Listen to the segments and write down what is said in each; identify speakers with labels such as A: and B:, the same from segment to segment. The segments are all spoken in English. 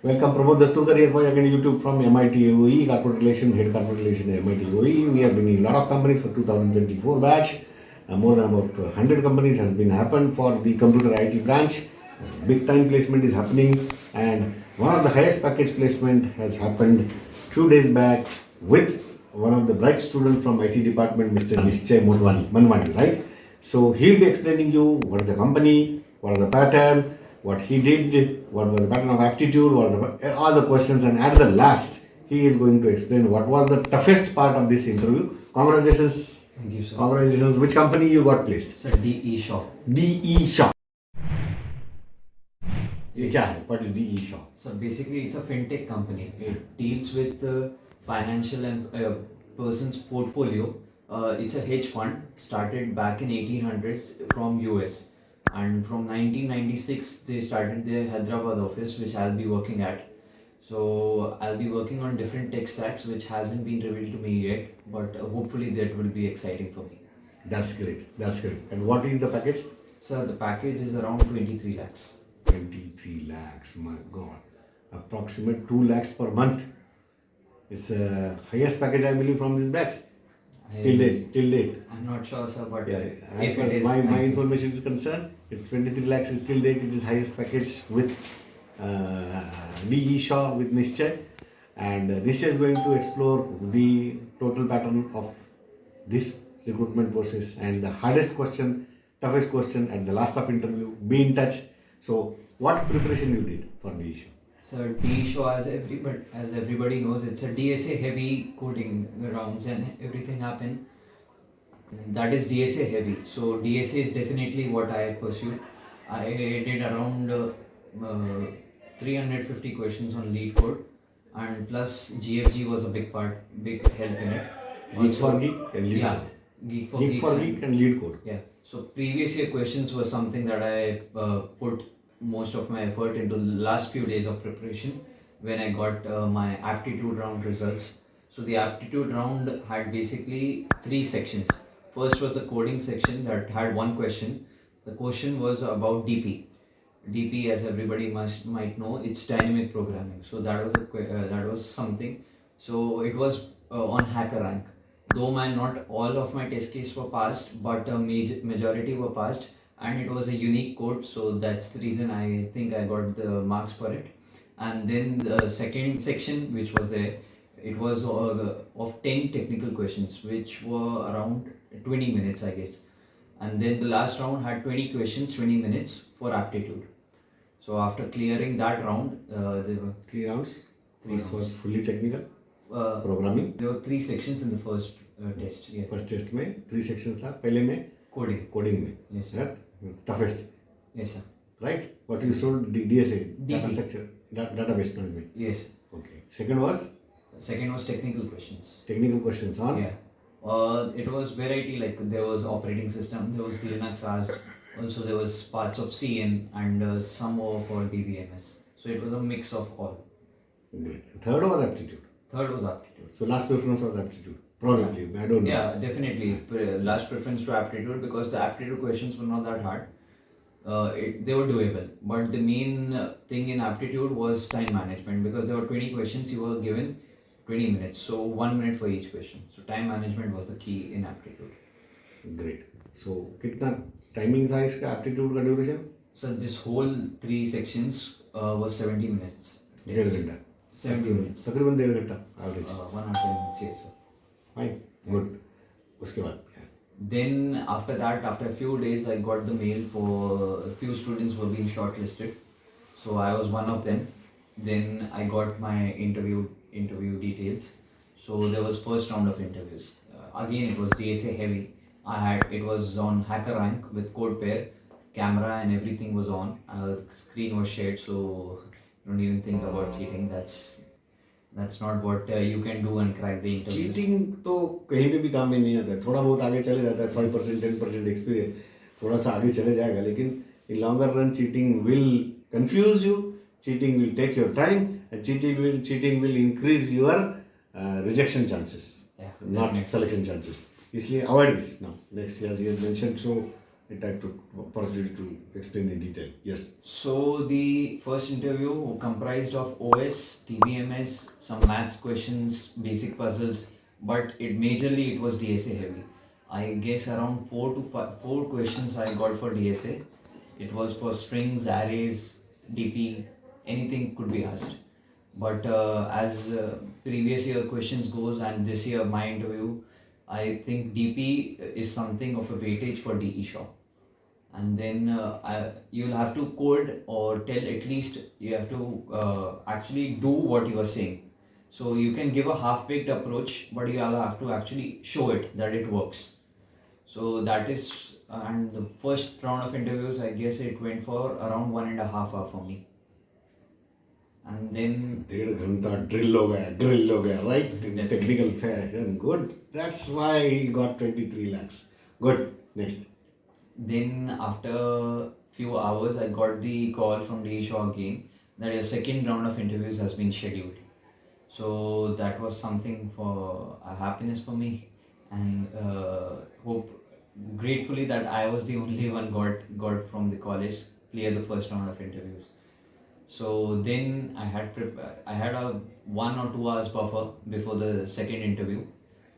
A: Welcome, Pramod Dastoorkar here for again YouTube from MIT OE, Corporate Relation, Head Corporate Relation at MIT OE. We are bringing a lot of companies for 2024 batch. More than about 100 companies has been happened for the computer IT branch. Big time placement is happening, and one of the highest package placement has happened few days back with one of the bright students from IT department, Mr. Nischay Manwani, right? So he'll be explaining you what is the company, what is the pattern, what he did, what was the pattern of aptitude, what are all the questions, and at the last, he is going to explain what was the toughest part of this interview. Congratulations.
B: Thank you, sir.
A: Congratulations. Which company you got placed?
B: Sir, DE Shaw.
A: DE Shaw. ये क्या है? What is DE Shaw?
B: So basically, it's a fintech company. It deals with financial and person's portfolio. It's a hedge fund started back in 1800s from US, and from 1996 they started their Hyderabad office, which I'll be working at. So I'll be working on different tech stacks, which hasn't been revealed to me yet, but hopefully that will be exciting for me.
A: That's great. That's great. And what is the package?
B: So the package is around 23 lakhs.
A: 23 lakhs. My God. Approximate 2 lakhs per month. It's the highest package I believe from this batch. Till date.
B: I'm not sure, sir, but
A: Yeah, as far as my information is concerned, it's 23 lakhs is till date. It is highest package with DE Shaw with Nischay, and Nischay is going to explore the total pattern of this recruitment process and the hardest question, toughest question at the last of interview. Be in touch. So, what preparation you did for DE Shaw?
B: So DE Shaw, as everybody knows, it's a DSA heavy coding rounds and everything happened. That is DSA heavy. So DSA is definitely what I pursued. I did around 350 questions on lead code, and plus GFG was a big help in it.
A: Geek for Geek and lead
B: yeah,
A: code.
B: Geek for
A: Geek and lead code.
B: Yeah. So previous year questions were something that I put most of my effort into the last few days of preparation when I got my aptitude round results. So the aptitude round had basically 3 sections. First was the coding section that had one question. The question was about DP. DP, as everybody might know, it's dynamic programming. So that was something. So it was on HackerRank. Though not all of my test cases were passed, but a majority were passed, and it was a unique code, so that's the reason I think I got the marks for it. And then the second section, which was there, it was of 10 technical questions, which were around 20 minutes, I guess. And then the last round had 20 questions, 20 minutes for aptitude. So after clearing that round, there were
A: 3 rounds. This was fully technical. Programming.
B: There were 3 sections in the first test. Yeah.
A: First test में 3 sections था. पहले में coding में.
B: Yes, sir.
A: Right? Toughest.
B: Yes, sir.
A: Right? What you sold DSA,
B: DB.
A: data structure, database management.
B: Yes.
A: Okay. Second was
B: Technical questions.
A: technical questions on.
B: Yeah. It was variety, like there was operating system, there was Linux asked, also there was parts of CN and some were for DBMS. So it was a mix of all.
A: Great. Third was aptitude.
B: Third was aptitude.
A: So last preference was aptitude. Probably. Yeah. I don't know.
B: Yeah, definitely. Last preference to aptitude, because the aptitude questions were not that hard. They were doable. But the main thing in aptitude was time management, because there were 20 questions, you were given 20 minutes. So 1 minute for each question. So time management was the key in aptitude.
A: Great. So कितना timing था इसका aptitude का duration?
B: So this whole 3 sections was 70 minutes.
A: 1.5 घंटा.
B: 70 minutes.
A: तकरीबन 1.5 घंटा average.
B: 1 or 10 minutes, yes, sir.
A: Fine. Good. उसके बाद क्या?
B: Then after that, after a few days, I got the mail for a few students were being shortlisted. So I was one of them. Then I got my interview details. So there was first round of interviews. Again, it was DSA heavy. It was on HackerRank with code pair, camera and everything was on. Screen was shared, so don't even think about cheating. That's not what you can do and crack the interview.
A: Cheating तो कहीं पे भी काम में नहीं आता है. थोड़ा बहुत आगे चले जाता है. 5%, 10% experience. थोड़ा सा आगे चले जाएगा. लेकिन in longer run, cheating will confuse you. Cheating will take your time, and cheating will increase your rejection chances, not selection chances. इसलिए avoid this now. Next, as he has mentioned, so it I took opportunity to explain in detail. Yes.
B: So the first interview comprised of OS, DBMS, some maths questions, basic puzzles, but it was DSA heavy. I guess around 4 questions I got for DSA. It was for strings, arrays, DP, anything could be asked. But as previous year questions goes and this year my interview, I think DP is something of a weightage for DE shop. And then you'll have to code or tell, at least you have to actually do what you are saying. So you can give a half-baked approach, but you all have to actually show it that it works. So that is, and the first round of interviews, I guess it went for around 1.5 hours for me. And then
A: 1.5 घंटा drill हो गया, right? In technical fashion. Good. That's why he got 23 lakhs. Good. Next.
B: Then after few hours, I got the call from the show again that a second round of interviews has been scheduled. So that was something for a happiness for me, and hope gratefully that I was the only one got from the college clear the first round of interviews. So then I had a 1 or 2 hours buffer before the second interview,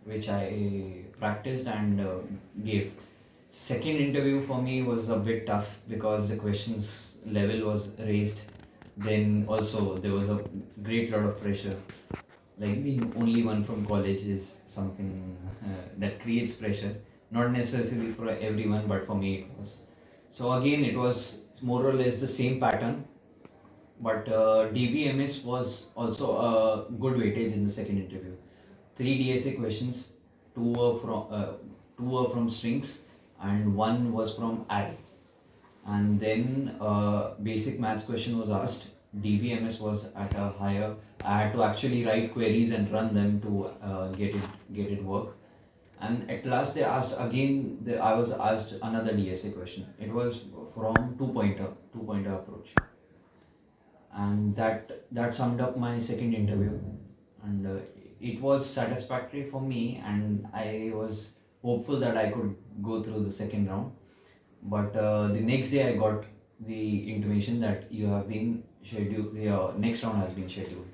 B: which I practiced and gave. Second interview for me was a bit tough because the questions level was raised. Then also there was a great lot of pressure. Like being only one from college is something that creates pressure. Not necessarily for everyone, but for me it was. So again, it was more or less the same pattern, but DBMS was also a good weightage in the second interview. 3 DSA questions, two were from strings, and one was from array. And then basic maths question was asked. DBMS was at a higher. I had to actually write queries and run them to get it work. And at last they asked again. I was asked another DSA question. It was from two pointer approach, and that summed up my second interview. And it was satisfactory for me, and I was hopeful that I could go through the second round. But the next day I got the intimation that you have been scheduled, your next round has been scheduled.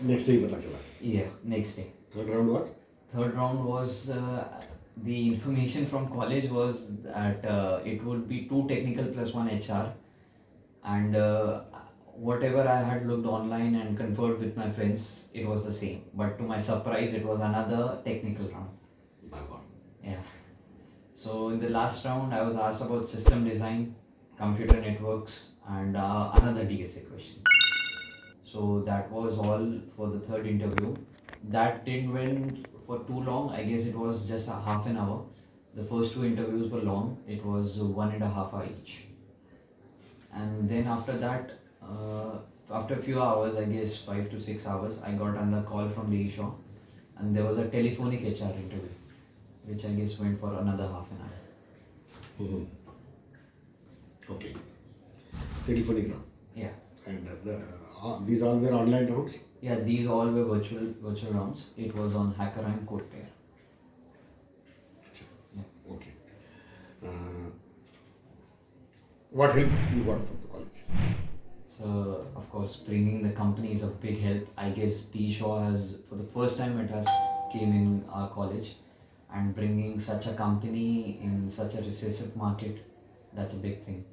A: Next day पता चला.
B: Yeah, next day.
A: Third round was?
B: Third round was the information from college was that it would be 2 technical plus 1 HR, and whatever I had looked online and conferred with my friends, it was the same. But to my surprise, it was another technical round. Yeah. So in the last round, I was asked about system design, computer networks, and another DSA question. So that was all for the third interview. That didn't went for too long. I guess it was just a half an hour. The first 2 interviews were long. It was 1.5 hours each. And then after that, after a few hours, I guess 5 to 6 hours, I got another call from the show, and there was a telephonic HR interview, which I guess went for another half an hour.
A: Mm-hmm. Okay. Telephonic round.
B: Yeah.
A: And these all were online rounds?
B: Yeah, these all were virtual rounds. It was on HackerRank Code Pair.
A: Yeah. Okay. What help you got from the college?
B: So, of course, bringing the company is a big help. I guess D Shaw has, for the first time, it has came in our college, and bringing such a company in such a recessive market, that's a big thing.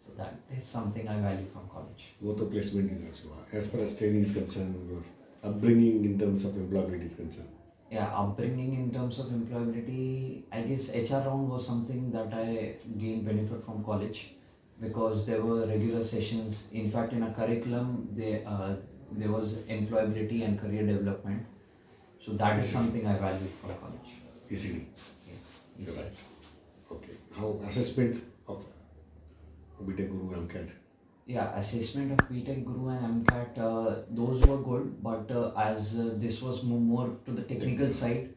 B: So that is something I value from college.
A: वो तो placement ही था. As far as training is concerned, your upbringing in terms of employability is concerned.
B: Yeah, upbringing in terms of employability, I guess HR round was something that I gained benefit from college, because there were regular sessions. In fact, in a curriculum, there was employability and career development. So that is something I value from college.
A: Easily.
B: Yeah, easily.
A: Right. Okay. How assessment of BTech Guru MCAT?
B: Yeah, assessment of BTech Guru and MCAT, those were good, but as this was more to the technical side,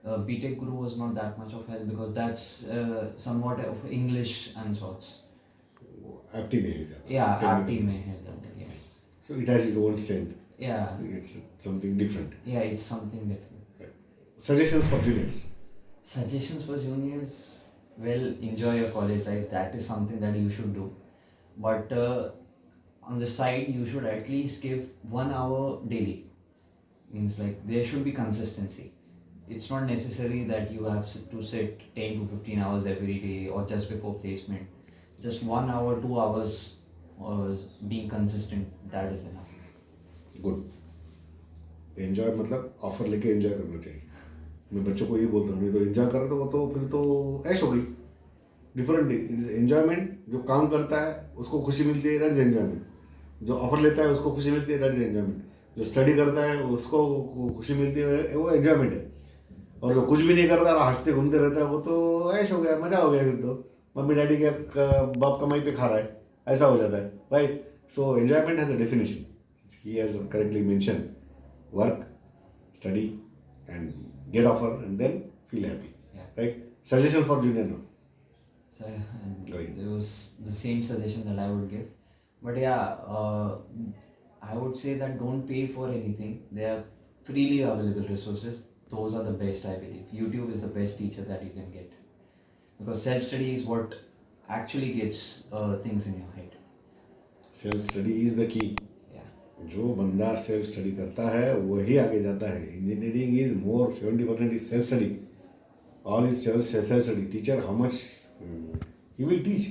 B: BTech Guru was not that much of help, because that's somewhat of English and sorts.
A: Apti mein hai zyada.
B: Yeah, Apti mein hai zyada, yes.
A: So it has its own strength.
B: Yeah.
A: It's something different.
B: Yeah, it's something different.
A: Right. Suggestions for juniors?
B: Suggestions for juniors? Well, enjoy your college life. That is something that you should do. But on the side, you should at least give 1 hour daily. Means like there should be consistency. It's not necessary that you have to sit 10 to 15 hours every day or just before placement. Just 1 hour, 2 hours, being consistent, that is enough.
A: Good. Enjoy मतलब offer लेके enjoy करना चाहिए. मैं बच्चों को ये बोलता हूँ, नहीं तो एंजॉय कर तो फिर तो ऐश हो गई. Different is enjoyment. जो काम करता है उसको खुशी मिलती है, दैट इज एंजॉयमेंट. जो ऑफर लेता है उसको खुशी मिलती है, दैट इज एंजॉयमेंट. जो स्टडी करता है उसको खुशी मिलती है, वो एंजॉयमेंट है. और जो कुछ भी नहीं करता और हंसते घूमते रहता है, वो तो ऐश हो गया, मजा हो गया. फिर तो मम्मी डैडी के बाप कमाई पे खा रहा है, ऐसा हो जाता है, right. So enjoyment has a definition. He has correctly mention work, study and get offer and then feel happy.
B: Yeah.
A: Right? Suggestion for junior now.
B: So there was the same suggestion that I would give. But yeah, I would say that don't pay for anything. They are freely available resources. Those are the best, I believe. YouTube is the best teacher that you can get. Because self-study is what actually gets things in your head.
A: Self study is the key. जो बंदा self study करता है वही आगे जाता है. Engineering is more 70% is self study. All is self study. Teacher how much he will teach.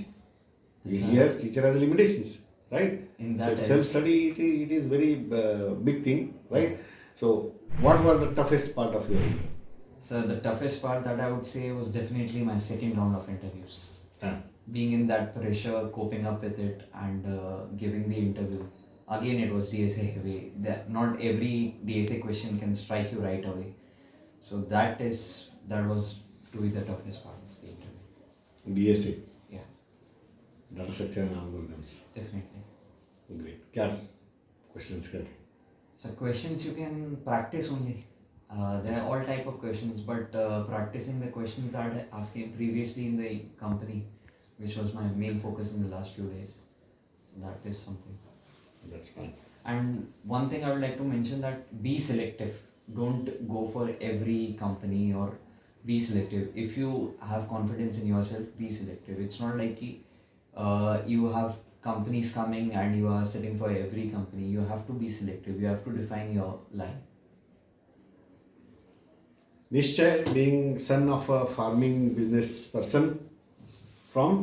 A: He has teacher has limitations, right?
B: In that
A: so self study it is very big thing, right? So what was the toughest part of your interview?
B: So the toughest part that I would say was definitely my second round of interviews. Being in that pressure, coping up with it, and giving the interview. Again, it was DSA heavy. Not every DSA question can strike you right away. So that was to be the toughest part of the interview.
A: DSA.
B: Yeah.
A: Data structure and algorithms.
B: Definitely.
A: Great. क्या questions करते?
B: So questions you can practice only. There are all type of questions, but practicing the questions that I've came previously in the company, which was my main focus in the last few days. So that is something.
A: That's fine.
B: And one thing I would like to mention that be selective. Don't go for every company, or be selective. If you have confidence in yourself, be selective. It's not like you have companies coming and you are sitting for every company. You have to be selective. You have to define your line.
A: Nischay, being son of a farming business person from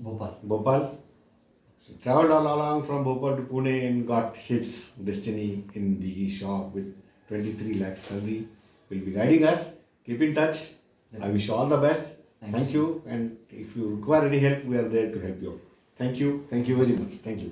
A: Bhopal. Traveled all along from Bhopal to Pune and got his destiny in the shop with 23 lakhs salary. Will be guiding us. Keep in touch. I wish you all the best. Thank you. And if you require any help, we are there to help you. Thank you. Thank you very much. Thank you.